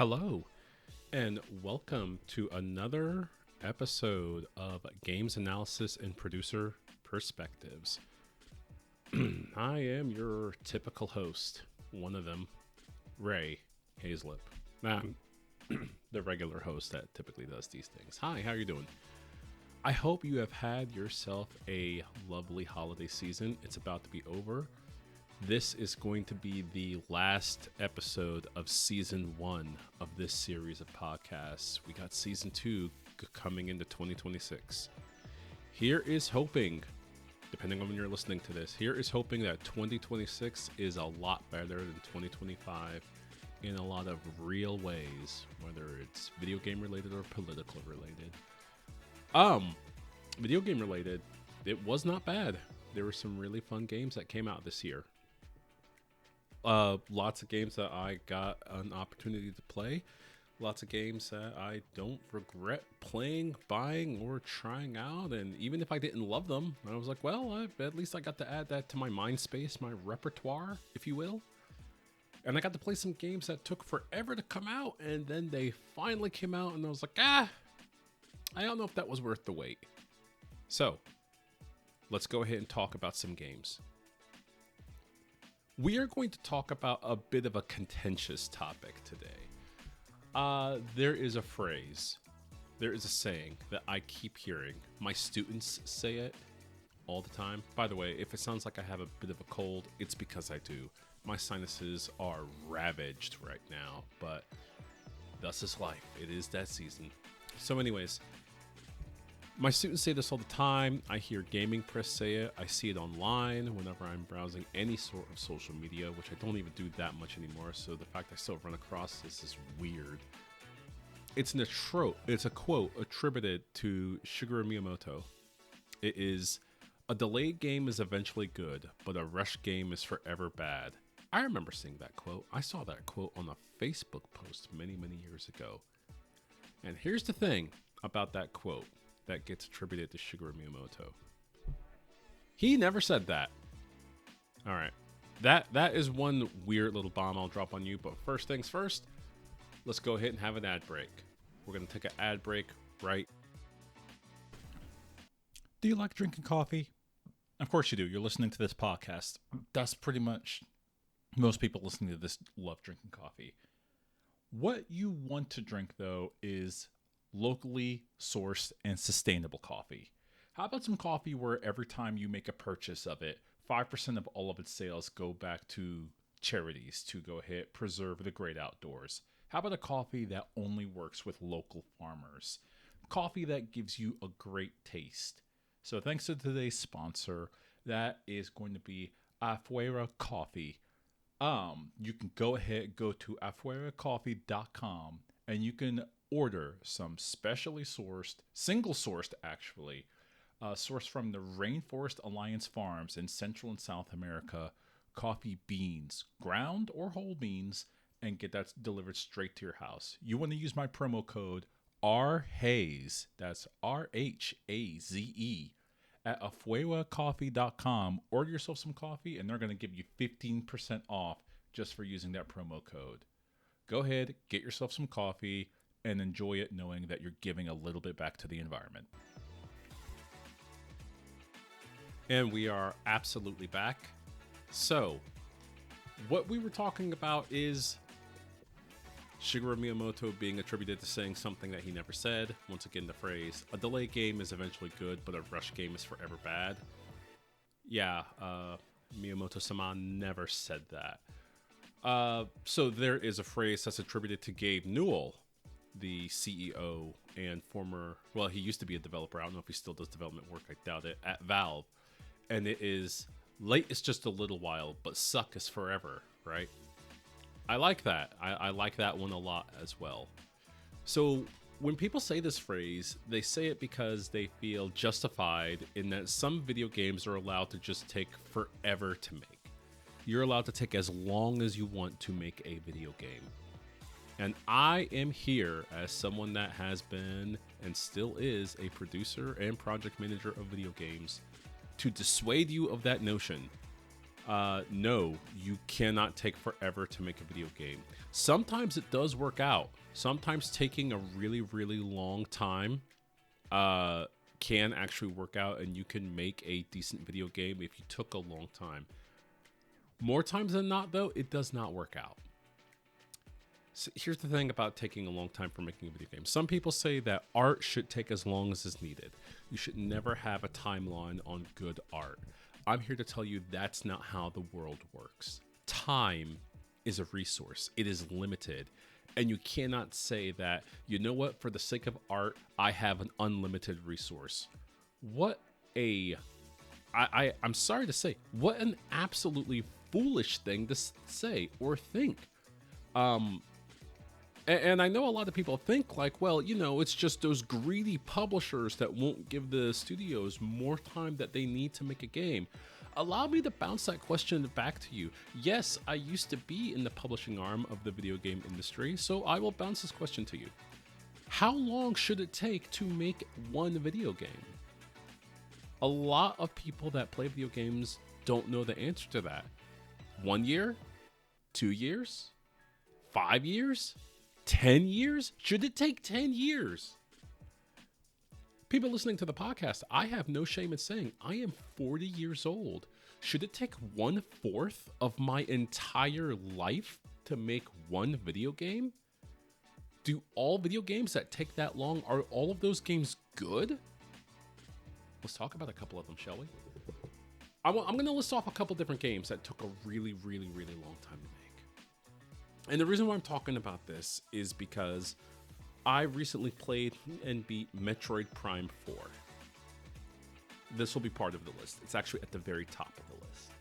Hello, and welcome to another episode of Games Analysis and Producer Perspectives. I am your typical host, one of them, Ray Hazlip. I'm the regular host that typically does these things. Hi, how are you doing? I hope you have had yourself a lovely holiday season. It's about to be over. This is going to be the last episode of season 1 of this series of podcasts. We got season 2 coming into 2026. Here is hoping, depending on when you're listening to this, here is hoping that 2026 is a lot better than 2025 in a lot of real ways, whether it's video game related or political related. Video game related, it was not bad. There were some really fun games that came out this year. Lots of games that I got an opportunity to play. Lots of games that I don't regret playing, buying, or trying out. And even if I didn't love them, I was like, well, at least I got to add that to my mind space, my repertoire, if you will. And I got to play some games that took forever to come out, and then they finally came out, and I was like, I don't know if that was worth the wait. So, let's go ahead and talk about some games. We are going to talk about a bit of a contentious topic today. There is a phrase, there is a saying that I keep hearing. My students say it all the time. By the way, if it sounds like I have a bit of a cold, it's because I do. My sinuses are ravaged right now, but thus is life. It is that season. So anyways, my students say this all the time. I hear gaming press say it. I see it online whenever I'm browsing any sort of social media, which I don't even do that much anymore. So the fact I still run across this is weird. It's a quote attributed to Shigeru Miyamoto. It is, "A delayed game is eventually good, but a rushed game is forever bad." I remember seeing that quote. I saw that quote on a Facebook post many, many years ago. And here's the thing about that quote that gets attributed to Shigeru Miyamoto. He never said that. All right. That is one weird little bomb I'll drop on you. But first things first, let's go ahead and have an ad break. We're going to take an ad break right. Do you like drinking coffee? Of course you do. You're listening to this podcast. That's pretty much most people listening to this love drinking coffee. What you want to drink, though, is locally sourced and sustainable coffee. How about some coffee where every time you make a purchase of it, 5% of all of its sales go back to charities to go ahead preserve the great outdoors? How about a coffee that only works with local farmers? Coffee that gives you a great taste. So thanks to today's sponsor, that is going to be Afuera Coffee. You can go to afueracoffee.com and you can order some specially sourced, single-sourced actually, sourced from the Rainforest Alliance Farms in Central and South America, coffee beans, ground or whole beans, and get that delivered straight to your house. You want to use my promo code RHAZE, that's RHAZE, at afueracoffee.com. Order yourself some coffee, and they're going to give you 15% off just for using that promo code. Go ahead, get yourself some coffee, and enjoy it knowing that you're giving a little bit back to the environment. And we are absolutely back. So, what we were talking about is Shigeru Miyamoto being attributed to saying something that he never said. Once again, the phrase, "A delayed game is eventually good, but a rushed game is forever bad." Yeah, Miyamoto-sama never said that. So there is a phrase that's attributed to Gabe Newell, the CEO and former, well, he used to be a developer. I don't know if he still does development work. I doubt it. At Valve. And it is, "Late is just a little while, but suck is forever," right? I like that. I like that one a lot as well. So when people say this phrase, they say it because they feel justified in that some video games are allowed to just take forever to make. You're allowed to take as long as you want to make a video game. And I am here as someone that has been and still is a producer and project manager of video games to dissuade you of that notion. No, you cannot take forever to make a video game. Sometimes it does work out. Sometimes taking a really, really long time can actually work out, and you can make a decent video game if you took a long time. More times than not, though, it does not work out. So here's the thing about taking a long time for making a video game. Some people say that art should take as long as is needed. You should never have a timeline on good art. I'm here to tell you that's not how the world works. Time is a resource. It is limited. And you cannot say that, you know what, for the sake of art, I have an unlimited resource. I'm sorry to say, what an absolutely foolish thing to say or think. And I know a lot of people think like, well, you know, it's just those greedy publishers that won't give the studios more time that they need to make a game. Allow me to bounce that question back to you. Yes, I used to be in the publishing arm of the video game industry, so I will bounce this question to you. How long should it take to make one video game? A lot of people that play video games don't know the answer to that. 1 year? 2 years? 5 years? 10 years? Should it take 10 years? People listening to the podcast, I have no shame in saying I am 40 years old. Should it take 1/4 of my entire life to make one video game? Do all video games that take that long, are all of those games good? Let's talk about a couple of them, shall we? I'm going to list off a couple different games that took a really, really, really long time to make. And the reason why I'm talking about this is because I recently played and beat Metroid Prime 4. This will be part of the list. It's actually at the very top of the list.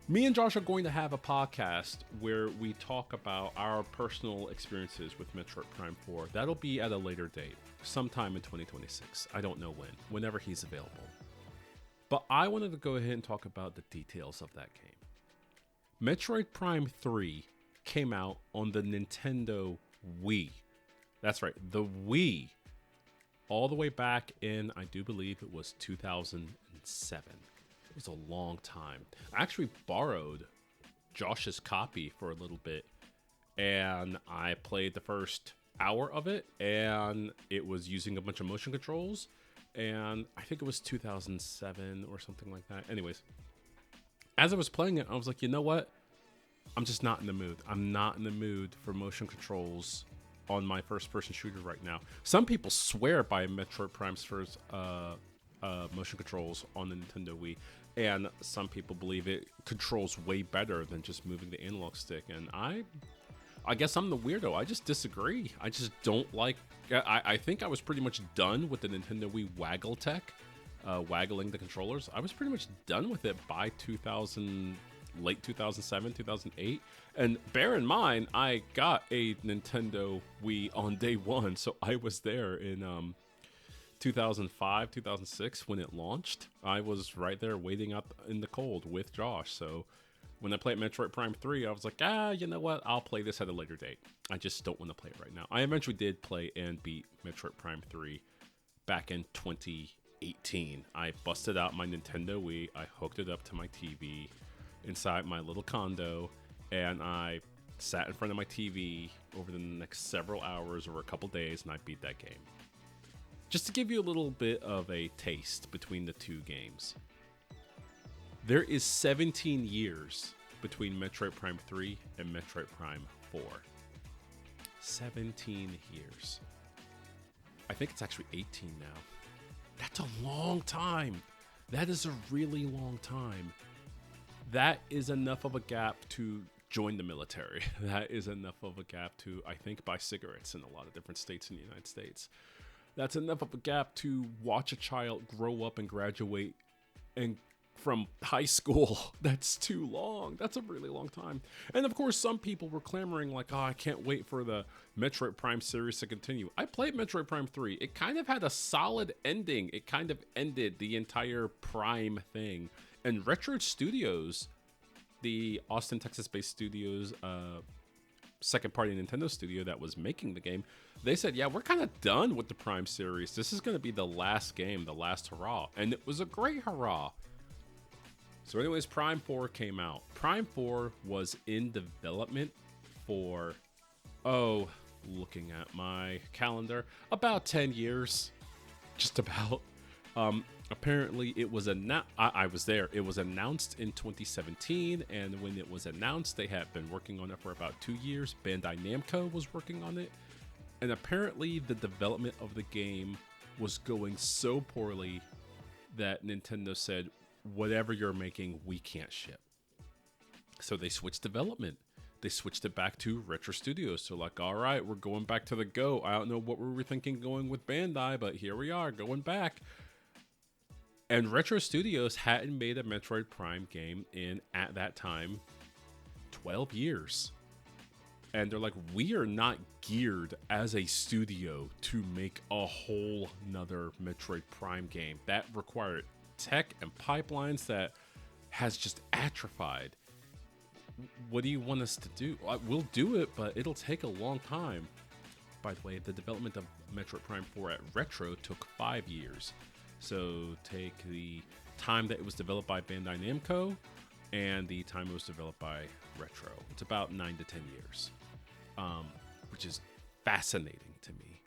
Me and Josh are going to have a podcast where we talk about our personal experiences with Metroid Prime 4. That'll be at a later date, sometime in 2026. I don't know when, whenever he's available. But I wanted to go ahead and talk about the details of that game. Metroid Prime 3 came out on the Nintendo Wii. That's right, the Wii. All the way back in, I do believe it was 2007. It was a long time. I actually borrowed Josh's copy for a little bit, and I played the first hour of it, and it was using a bunch of motion controls, and I think it was 2007 or something like that. Anyways, as I was playing it, I was like, you know what? I'm just not in the mood. I'm not in the mood for motion controls on my first-person shooter right now. Some people swear by Metroid Prime's first motion controls on the Nintendo Wii, and some people believe it controls way better than just moving the analog stick. And I guess I'm the weirdo. I just disagree. I just don't like. I think I was pretty much done with the Nintendo Wii waggle tech, waggling the controllers. I was pretty much done with it by late 2007, 2008. And bear in mind, I got a Nintendo Wii on day one, so I was there in 2005, 2006 when it launched. I was right there waiting up in the cold with Josh. So when I played Metroid Prime 3, I was like, you know what? I'll play this at a later date. I just don't want to play it right now. I eventually did play and beat Metroid Prime 3 back in 2018. I busted out my Nintendo Wii. I hooked it up to my TV inside my little condo, and I sat in front of my TV over the next several hours or a couple days, and I beat that game. Just to give you a little bit of a taste between the two games, there is 17 years between Metroid Prime 3 and Metroid Prime 4. 17 years. I think it's actually 18 now. That's a long time. That is a really long time. That is enough of a gap to join the military. That is enough of a gap to, I think, buy cigarettes in a lot of different states in the United States. That's enough of a gap to watch a child grow up and graduate and from high school. That's too long. That's a really long time. And of course, some people were clamoring like, I can't wait for the Metroid Prime series to continue. I played Metroid Prime 3. It kind of had a solid ending. It kind of ended the entire Prime thing. And Retro Studios, the Austin, Texas-based studios, second-party Nintendo studio that was making the game, they said, yeah, we're kind of done with the Prime series. This is going to be the last game, the last hurrah. And it was a great hurrah. So anyways, Prime 4 came out. Prime 4 was in development for, looking at my calendar, about 10 years. Just about. Apparently it was I was there. It was announced in 2017, and when it was announced, they had been working on it for about 2 years. Bandai Namco was working on it, and apparently the development of the game was going so poorly that Nintendo said, whatever you're making, we can't ship. So they switched development. They switched it back to Retro Studios. So like, all right, we're going back to the Go. I don't know what we were thinking going with Bandai, but here we are going back. And Retro Studios hadn't made a Metroid Prime game in, at that time, 12 years. And they're like, we are not geared as a studio to make a whole nother Metroid Prime game. That required tech and pipelines that has just atrophied. What do you want us to do? We'll do it, but it'll take a long time. By the way, the development of Metroid Prime 4 at Retro took 5 years. So take the time that it was developed by Bandai Namco and the time it was developed by Retro. It's about 9 to 10 years, which is fascinating to me.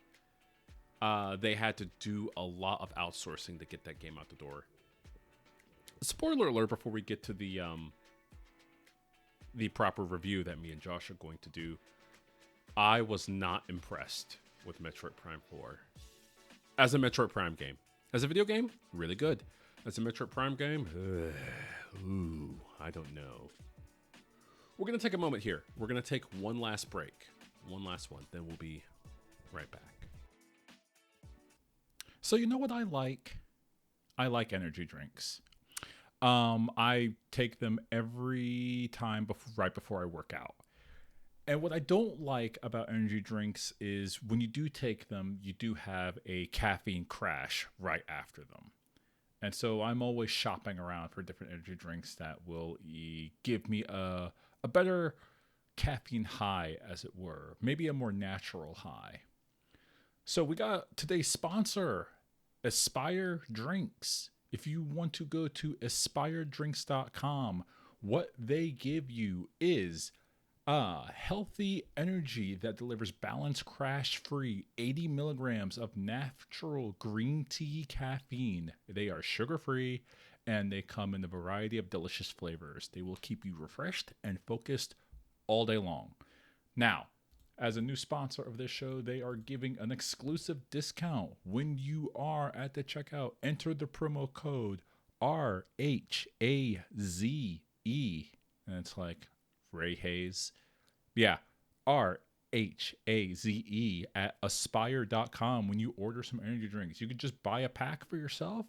They had to do a lot of outsourcing to get that game out the door. Spoiler alert before we get to the proper review that me and Josh are going to do. I was not impressed with Metroid Prime 4 as a Metroid Prime game. As a video game, really good. As a Metroid Prime game, I don't know. We're going to take a moment here. We're going to take one last break. One last one. Then we'll be right back. So you know what I like? I like energy drinks. I take them every time right before I work out. And what I don't like about energy drinks is when you do take them, you do have a caffeine crash right after them. And so I'm always shopping around for different energy drinks that will give me a better caffeine high, as it were. Maybe a more natural high. So we got today's sponsor, Aspire Drinks. If you want to go to aspiredrinks.com, what they give you is healthy energy that delivers balanced, crash-free 80 milligrams of natural green tea caffeine. They are sugar-free, and they come in a variety of delicious flavors. They will keep you refreshed and focused all day long. Now, as a new sponsor of this show, they are giving an exclusive discount when you are at the checkout. Enter the promo code RHAZE, and it's like Ray Hayes. Yeah, RHAZE at aspire.com when you order some energy drinks. You could just buy a pack for yourself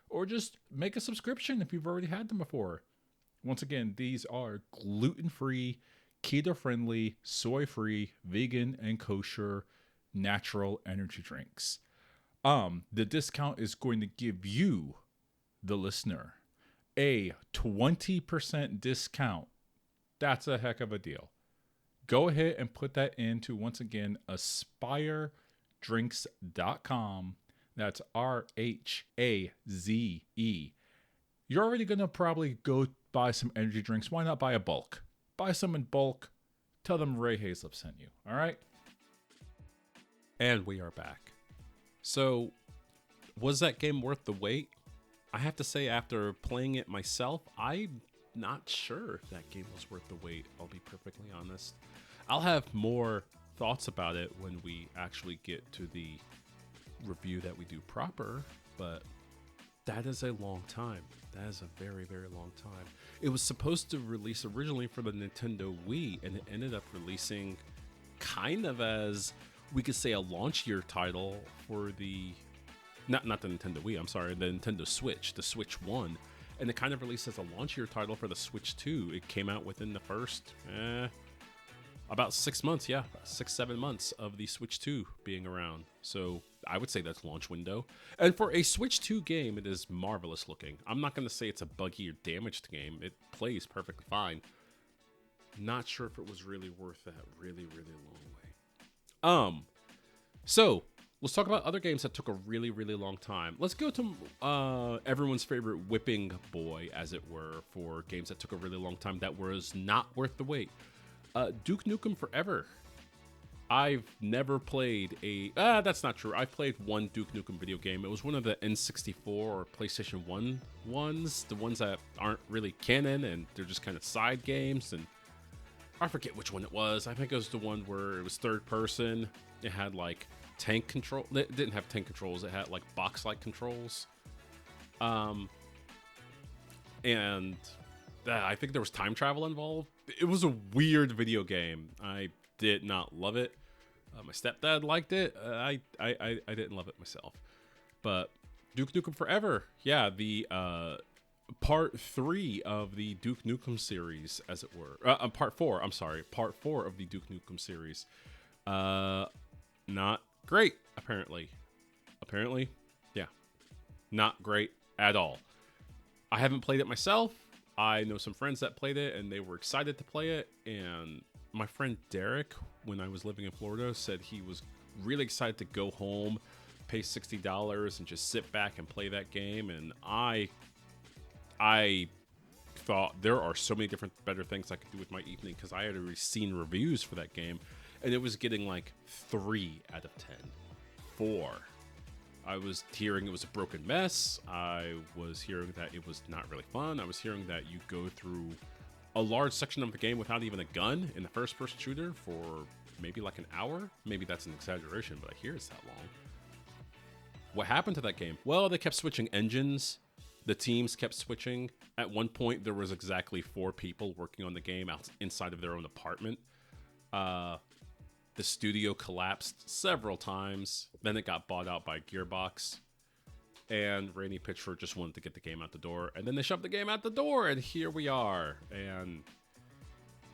or just make a subscription if you've already had them before. Once again, these are gluten-free, keto-friendly, soy-free, vegan, and kosher natural energy drinks. The discount is going to give you, the listener, a 20% discount. That's a heck of a deal. Go ahead and put that into, once again, aspiredrinks.com. That's RHAZE. You're already going to probably go buy some energy drinks. Why not buy a bulk? Buy some in bulk. Tell them Ray Hazlip sent you. All right? And we are back. So, was that game worth the wait? I have to say, after playing it myself, I'm not sure if that game was worth the wait. I'll be perfectly honest. I'll have more thoughts about it when we actually get to the review that we do proper, but that is a long time. That is a very, very long time. It was supposed to release originally for the Nintendo Wii, and it ended up releasing kind of as, we could say, a launch year title for the, not the Nintendo Wii, I'm sorry, the Nintendo Switch, the Switch 1. And it kind of released as a launch year title for the Switch 2. It came out within the first, about 6 months, 6-7 months of the Switch 2 being around. So I would say that's launch window. And for a Switch 2 game, it is marvelous looking. I'm not going to say it's a buggy or damaged game. It plays perfectly fine. Not sure if it was really worth that really, really long wait. So let's talk about other games that took a really, really long time. Let's go to everyone's favorite whipping boy, as it were, for games that took a really long time that was not worth the wait. Duke Nukem Forever. I've never played that's not true. I've played one Duke Nukem video game. It was one of the N64 or PlayStation 1 ones, the ones that aren't really canon and they're just kind of side games. And I forget which one it was. I think it was the one where it was third person. It had like tank control. It didn't have tank controls. It had like box-like controls. And I think there was time travel involved. It was a weird video game. I did not love it. My stepdad liked it. I didn't love it myself. But Duke Nukem Forever, yeah, the part 3 of the Duke Nukem series, as it were. Part 4 of the Duke Nukem series. Not great, apparently. Yeah, not great at all. I haven't played it myself. I know some friends that played it, and they were excited to play it, and my friend Derek, when I was living in Florida, said he was really excited to go home, pay $60, and just sit back and play that game. And I thought there are so many different better things I could do with my evening, because I had already seen reviews for that game, and it was getting like 3 out of 10, 4. I was hearing it was a broken mess. I was hearing that it was not really fun. I was hearing that you go through a large section of the game without even a gun in the first-person shooter for maybe like an hour. Maybe that's an exaggeration, but I hear it's that long. What happened to that game? Well, they kept switching engines. The teams kept switching. At one point, there was exactly 4 people working on the game inside of their own apartment. The studio collapsed several times. Then it got bought out by Gearbox. And Randy Pitchford just wanted to get the game out the door. And then they shoved the game out the door, and here we are. And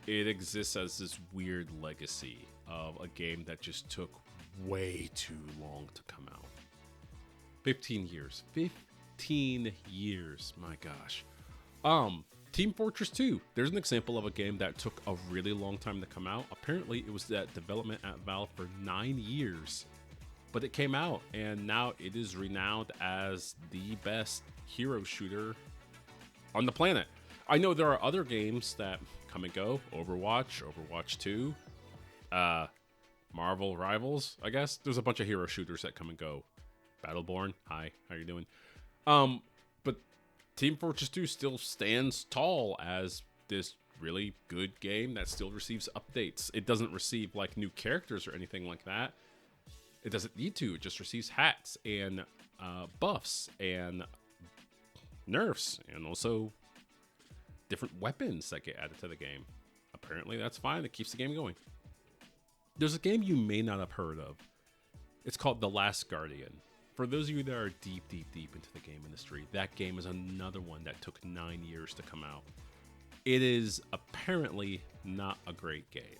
it exists as this weird legacy of a game that just took way too long to come out. 15 years. 15 years. My gosh. Team Fortress 2. There's an example of a game that took a really long time to come out. Apparently, it was at development at Valve for 9 years. But it came out, and now it is renowned as the best hero shooter on the planet. I know there are other games that come and go. Overwatch, Overwatch 2, Marvel Rivals, I guess. There's a bunch of hero shooters that come and go. Battleborn, hi, how you doing? But Team Fortress 2 still stands tall as this really good game that still receives updates. It doesn't receive like new characters or anything like that. It doesn't need to. It just receives hats and buffs and nerfs and also different weapons that get added to the game. Apparently that's fine. It keeps the game going. There's a game you may not have heard of. It's called The Last Guardian. For those of you that are deep into the game industry, that game is another one that took 9 years to come out. It is apparently not a great game.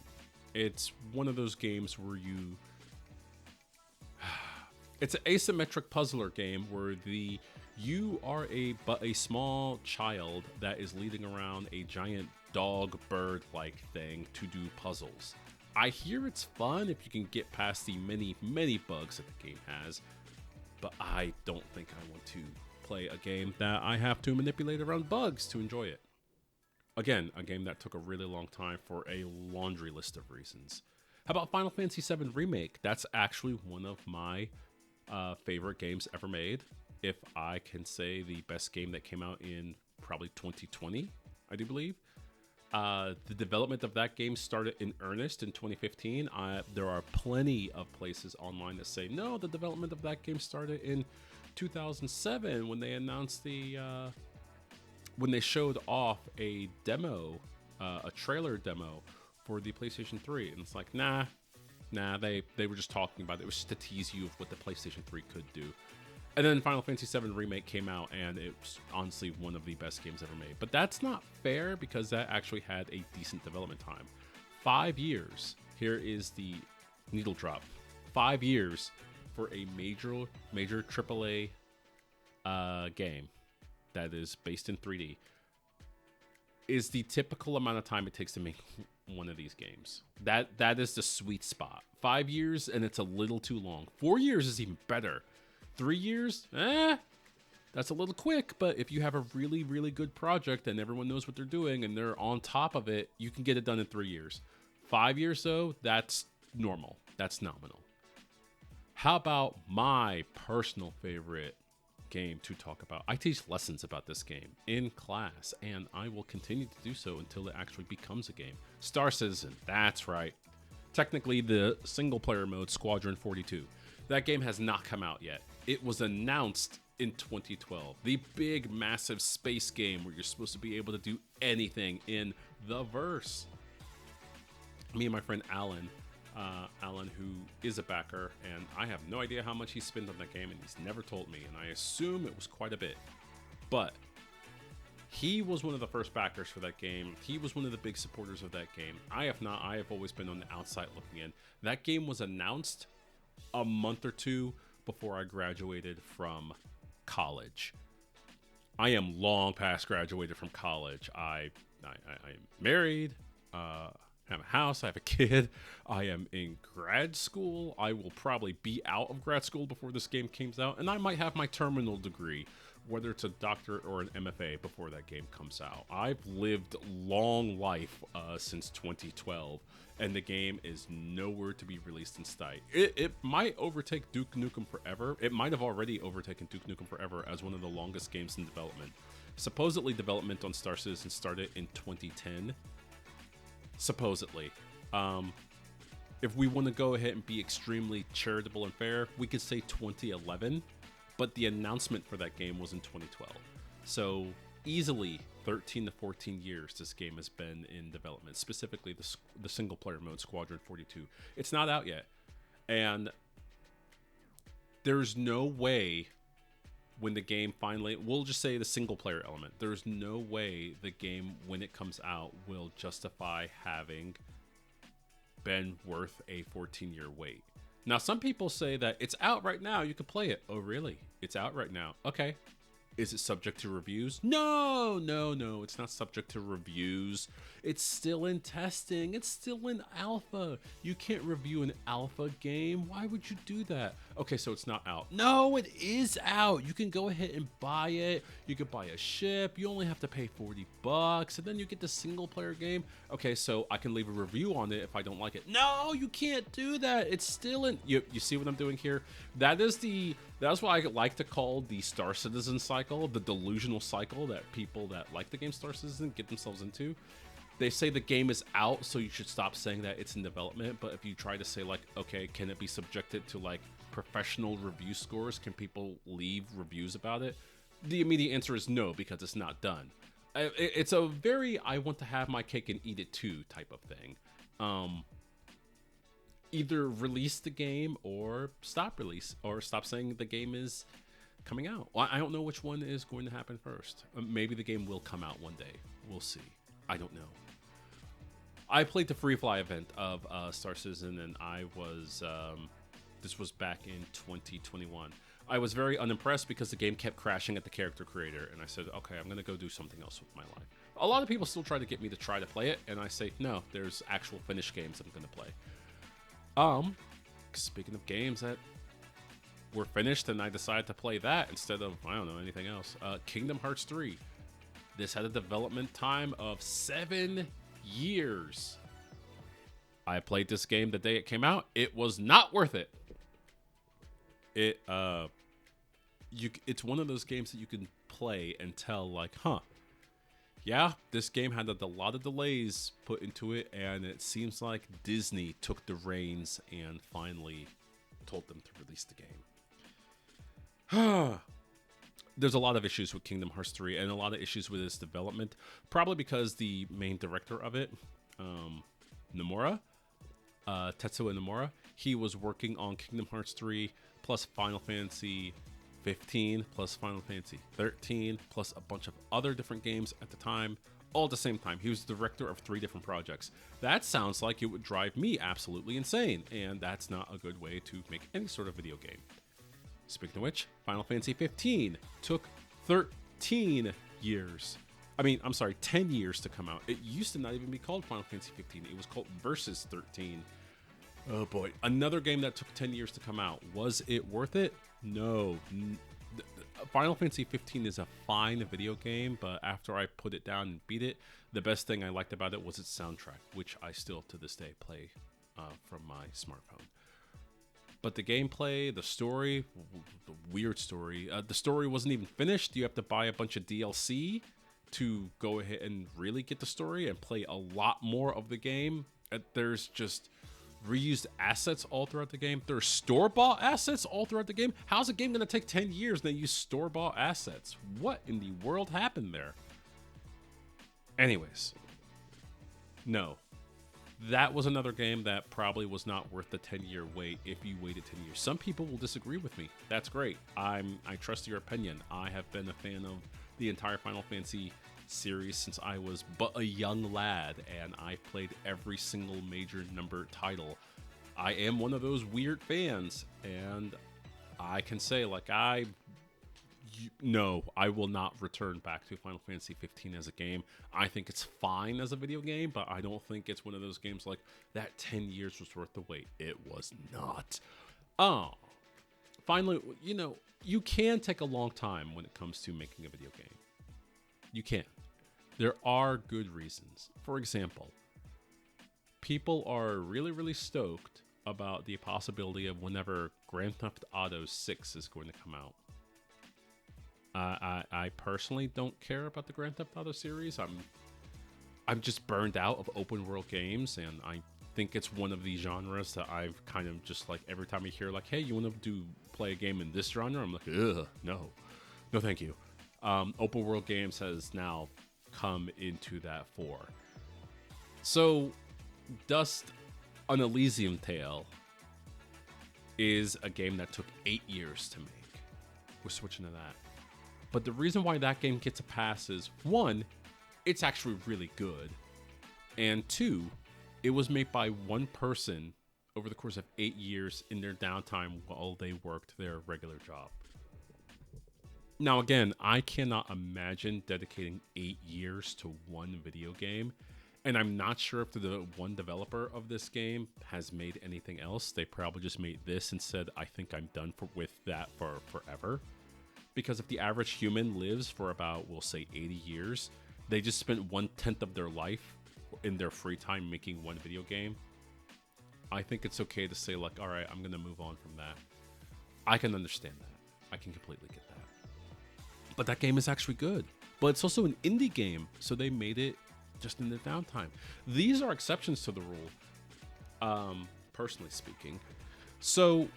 It's one of those games where it's an asymmetric puzzler game where you are a small child that is leading around a giant dog bird-like thing to do puzzles. I hear it's fun if you can get past the many bugs that the game has, but I don't think I want to play a game that I have to manipulate around bugs to enjoy it. Again, a game that took a really long time for a laundry list of reasons. How about Final Fantasy VII Remake? That's actually one of my favorite games ever made. If I can say the best game that came out in probably 2020, I do believe. The development of that game started in earnest in 2015. There are plenty of places online that say, no, the development of that game started in 2007 when they announced when they showed off a demo, a trailer demo for the PlayStation 3. And it's like, nah, they were just talking about it. It was just to tease you of what the PlayStation 3 could do. And then Final Fantasy VII Remake came out, and it was honestly one of the best games ever made. But that's not fair, because that actually had a decent development time. 5 years. Here is the needle drop. 5 years for a major AAA game that is based in 3D. is the typical amount of time it takes to make one of these games. That is the sweet spot. 5 years and it's a little too long. 4 years is even better. 3 years, that's a little quick, but if you have a really, really good project and everyone knows what they're doing and they're on top of it, you can get it done in 3 years. 5 years, though, that's normal. That's nominal. How about my personal favorite game to talk about? I teach lessons about this game in class, and I will continue to do so until it actually becomes a game. Star Citizen, that's right. Technically, the single-player mode, Squadron 42. That game has not come out yet. It was announced in 2012. The big, massive space game where you're supposed to be able to do anything in the verse. Me and my friend Alan, who is a backer, and I have no idea how much he spent on that game, and he's never told me, and I assume it was quite a bit. But he was one of the first backers for that game. He was one of the big supporters of that game. I have not. I have always been on the outside looking in. That game was announced a month or two before I graduated from college. I am long past graduated from college. I'm married. I have a house. I have a kid. I am in grad school. I will probably be out of grad school before this game comes out, and I might have my terminal degree, whether it's a doctorate or an MFA, before that game comes out. I've lived long life since 2012, and the game is nowhere to be released in sight. It might overtake Duke Nukem Forever. It might have already overtaken Duke Nukem Forever as one of the longest games in development. Supposedly, development on Star Citizen started in 2010. Supposedly. If we want to go ahead and be extremely charitable and fair, we could say 2011, but the announcement for that game was in 2012. So easily 13 to 14 years this game has been in development, specifically the single player mode, Squadron 42. It's not out yet. And there's no way when the game finally, we'll just say the single player element, there's no way the game, when it comes out, will justify having been worth a 14-year wait. Now, some people say that it's out right now, you can play it. Oh, really? It's out right now. Okay. Is it subject to reviews? No, it's not subject to reviews. It's still in testing. It's still in alpha. You can't review an alpha game. Why would you do that? Okay, so it's not out. No, it is out. You can go ahead and buy it. You could buy a ship. You only have to pay $40, and then you get the single player game. Okay, so I can leave a review on it if I don't like it. No, you can't do that. It's still in. You see what I'm doing here? That's what I like to call the Star Citizen cycle, the delusional cycle that people that like the game Star Citizen get themselves into. They say the game is out, so you should stop saying that it's in development. But if you try to say, like, okay, can it be subjected to, like, professional review scores? Can people leave reviews about it? The immediate answer is no, because it's not done. It's a very I want to have my cake and eat it too type of thing. Either release the game or stop saying the game is coming out. Well, I don't know which one is going to happen first. Maybe the game will come out one day. We'll see. I don't know. I played the Free Fly event of Star Citizen, and I was, this was back in 2021. I was very unimpressed because the game kept crashing at the character creator, and I said, okay, I'm going to go do something else with my life. A lot of people still try to get me to try to play it, and I say, no, there's actual finished games I'm going to play. Speaking of games that were finished, and I decided to play that instead of, I don't know, anything else. Kingdom Hearts 3. This had a development time of 7 years. I played this game the day it came out. It was not worth it. It's one of those games that you can play and tell, like, yeah, this game had a lot of delays put into it, and it seems like Disney took the reins and finally told them to release the game. There's a lot of issues with Kingdom Hearts 3 and a lot of issues with its development, probably because the main director of it, Nomura, Tetsuya Nomura, he was working on Kingdom Hearts 3 plus Final Fantasy 15 plus Final Fantasy 13 plus a bunch of other different games at the time, all at the same time. He was the director of 3 different projects. That sounds like it would drive me absolutely insane, and that's not a good way to make any sort of video game. Speaking of which, Final Fantasy 15 took 13 years. I'm sorry, 10 years to come out. It used to not even be called Final Fantasy 15. It was called Versus 13. Oh boy, another game that took 10 years to come out. Was it worth it? No. Final Fantasy 15 is a fine video game, but after I put it down and beat it, the best thing I liked about it was its soundtrack, which I still to this day play from my smartphone. But the gameplay, the story, the weird story, the story wasn't even finished. You have to buy a bunch of DLC to go ahead and really get the story and play a lot more of the game. There's just reused assets all throughout the game. There's store-bought assets all throughout the game. How's a game going to take 10 years and they use store-bought assets? What in the world happened there? Anyways, no. That was another game that probably was not worth the 10-year wait if you waited 10 years. Some people will disagree with me. That's great. I trust your opinion. I have been a fan of the entire Final Fantasy series since I was but a young lad, and I played every single major number title. I am one of those weird fans, and I can say, like, no, I will not return back to Final Fantasy 15 as a game. I think it's fine as a video game, but I don't think it's one of those games like that 10 years was worth the wait. It was not. Finally, you can take a long time when it comes to making a video game. You can. There are good reasons. For example, people are really, really stoked about the possibility of whenever Grand Theft Auto 6 is going to come out. I personally don't care about the Grand Theft Auto series. I'm just burned out of open world games, and I think it's one of the genres that I've kind of just like every time I hear like, hey, you want to play a game in this genre? I'm like, ugh, no, thank you. Open world games has now come into that fore. So, Dust: An Elysium Tale is a game that took 8 years to make. We're switching to that. But the reason why that game gets a pass is, one, it's actually really good. And two, it was made by one person over the course of 8 years in their downtime while they worked their regular job. Now, again, I cannot imagine dedicating 8 years to one video game. And I'm not sure if the one developer of this game has made anything else. They probably just made this and said, I think I'm done with that for forever. Because if the average human lives for about, we'll say, 80 years, they just spent 1/10 of their life in their free time making one video game. I think it's okay to say, like, all right, I'm going to move on from that. I can understand that. I can completely get that. But that game is actually good. But it's also an indie game, so they made it just in their downtime. These are exceptions to the rule, personally speaking. So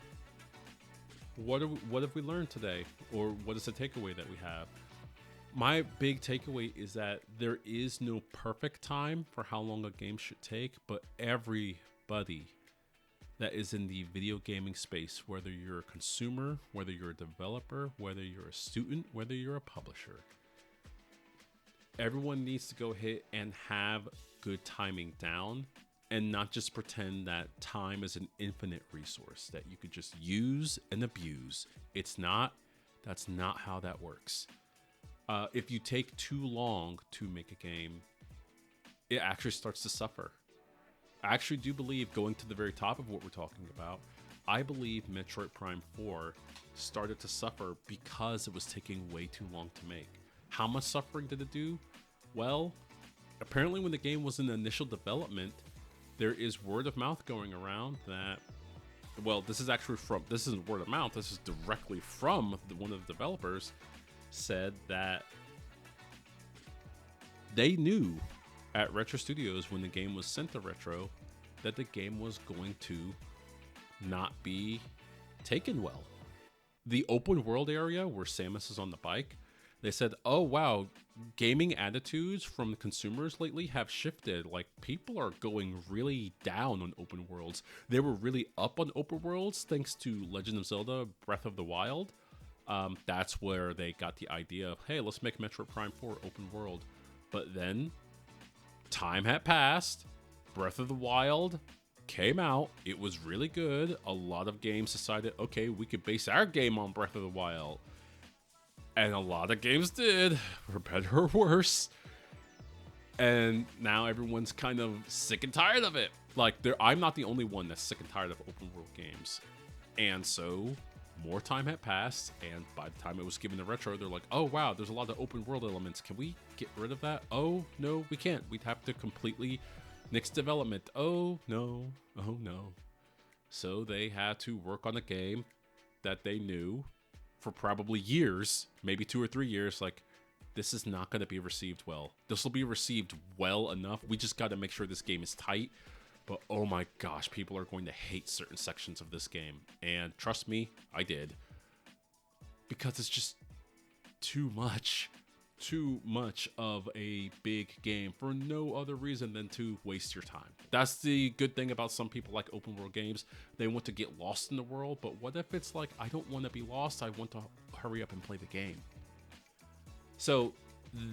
what have we learned today? Or what is the takeaway that we have? My big takeaway is that there is no perfect time for how long a game should take, but everybody that is in the video gaming space, whether you're a consumer, whether you're a developer, whether you're a student, whether you're a publisher, everyone needs to go ahead and have good timing down and not just pretend that time is an infinite resource that you could just use and abuse. It's not. That's not how that works. If you take too long to make a game, it actually starts to suffer. I actually do believe, going to the very top of what we're talking about, I believe Metroid Prime 4 started to suffer because it was taking way too long to make. How much suffering did it do? Well, apparently when the game was in initial development, there is word of mouth going around that, well, this isn't word of mouth, this is directly from one of the developers, said that they knew at Retro Studios when the game was sent to Retro that the game was going to not be taken well. The open world area where Samus is on the bike, they said, oh wow, gaming attitudes from consumers lately have shifted. Like, people are going really down on open worlds. They were really up on open worlds thanks to Legend of Zelda Breath of the Wild. That's where they got the idea of, hey, let's make Metroid Prime 4 open world. But then time had passed. Breath of the Wild came out. It was really good. A lot of games decided, okay, we could base our game on Breath of the Wild. And a lot of games did, for better or worse. And now everyone's kind of sick and tired of it. Like, I'm not the only one that's sick and tired of open world games. And so more time had passed, and by the time it was given the retro, they're like, oh wow, there's a lot of open world elements. Can we get rid of that? Oh no, we can't. We'd have to completely nix development. Oh no. So they had to work on a game that they knew for probably years, maybe 2 or 3 years, like, this is not going to be received well. This will be received well enough. We just got to make sure this game is tight. But oh my gosh, people are going to hate certain sections of this game. And trust me, I did. Because it's just too much. Too much of a big game for no other reason than to waste your time. That's the good thing about some people like open world games. They want to get lost in the world. But what if it's like, I don't want to be lost. I want to hurry up and play the game. So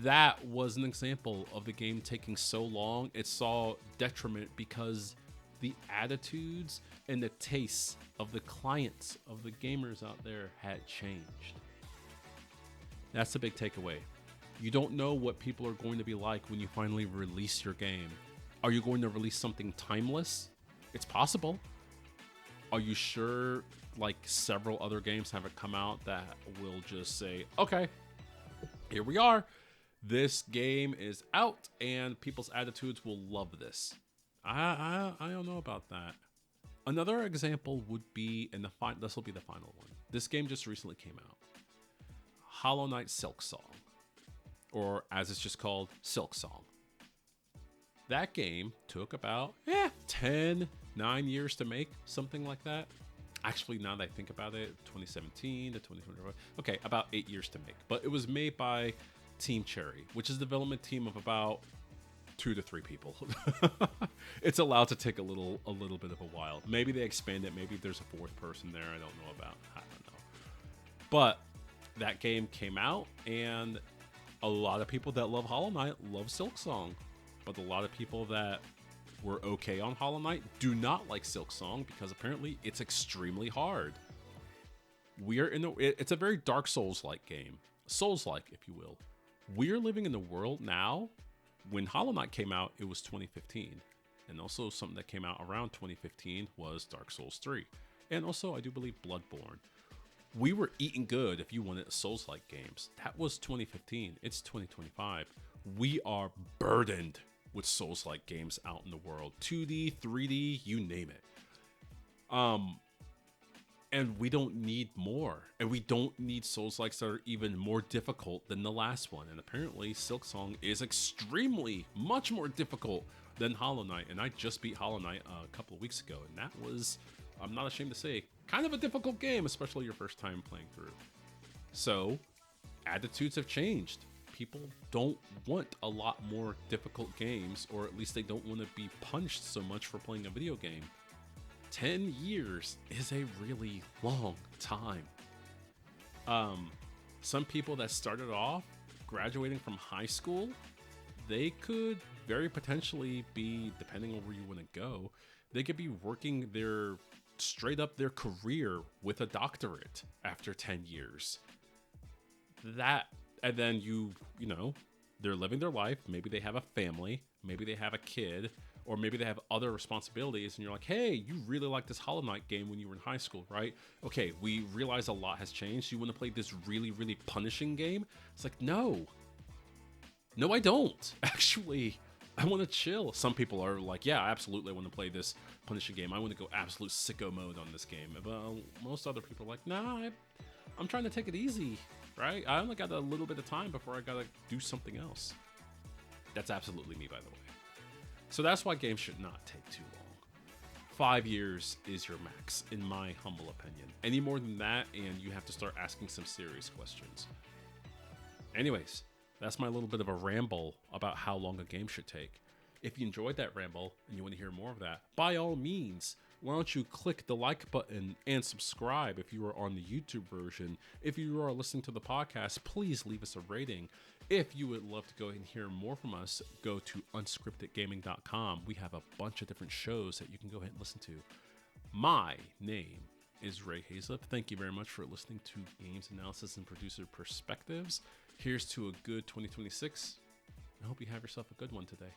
that was an example of the game taking so long. It saw detriment because the attitudes and the tastes of the clients, of the gamers out there, had changed. That's the big takeaway. You don't know what people are going to be like when you finally release your game. Are you going to release something timeless? It's possible. Are you sure, like several other games haven't come out that will just say, okay, here we are. This game is out, and people's attitudes will love this. I don't know about that. Another example would be, and this will be the final one. This game just recently came out. Hollow Knight Silk Song, or as it's just called, Silk Song. That game took about 9 years to make, something like that. Actually, now that I think about it, 2017 to 2021. Okay, about 8 years to make. But it was made by Team Cherry, which is a development team of about 2 to 3 people. It's allowed to take a little bit of a while. Maybe they expand it. Maybe there's a 4th person there. I don't know about. I don't know. But that game came out, and a lot of people that love Hollow Knight love Silk Song. But a lot of people that were okay on Hollow Knight do not like Silk Song because apparently it's extremely hard. It's a very Dark Souls-like game. Souls-like, if you will. We're living in the world now. When Hollow Knight came out, it was 2015. And also something that came out around 2015 was Dark Souls 3. And also, I do believe, Bloodborne. We were eating good if you wanted Souls-like games. That was 2015. It's 2025. We are burdened with Souls-like games out in the world. 2D, 3D, you name it. And we don't need more. And we don't need Souls-likes that are even more difficult than the last one. And apparently, Silk Song is extremely, much more difficult than Hollow Knight. And I just beat Hollow Knight a couple of weeks ago. And that was, I'm not ashamed to say, kind of a difficult game, especially your first time playing through. So, attitudes have changed. People don't want a lot more difficult games, or at least they don't want to be punished so much for playing a video game. 10 years is a really long time. Some people that started off graduating from high school, they could very potentially be, depending on where you want to go, they could be working straight up their career with a doctorate after 10 years. And then they're living their life. Maybe they have a family, maybe they have a kid, or maybe they have other responsibilities, and you're like, hey, you really liked this Hollow Knight game when you were in high school, right? Okay, we realize a lot has changed. You want to play this really, really punishing game? It's like, no, I don't. Actually, I want to chill. Some people are like, yeah, absolutely, I want to play this punishing game. I want to go absolute sicko mode on this game. But most other people are like, nah, I'm trying to take it easy, right? I only got a little bit of time before I got to do something else. That's absolutely me, by the way. So that's why games should not take too long. 5 years is your max, in my humble opinion. Any more than that, and you have to start asking some serious questions. Anyways, that's my little bit of a ramble about how long a game should take. If you enjoyed that ramble and you want to hear more of that, by all means, why don't you click the like button and subscribe if you are on the YouTube version. If you are listening to the podcast, please leave us a rating. If you would love to go and hear more from us, go to unscriptedgaming.com. We have a bunch of different shows that you can go ahead and listen to. My name is Ray Hazlip. Thank you very much for listening to Games Analysis and Producer Perspectives. Here's to a good 2026. I hope you have yourself a good one today.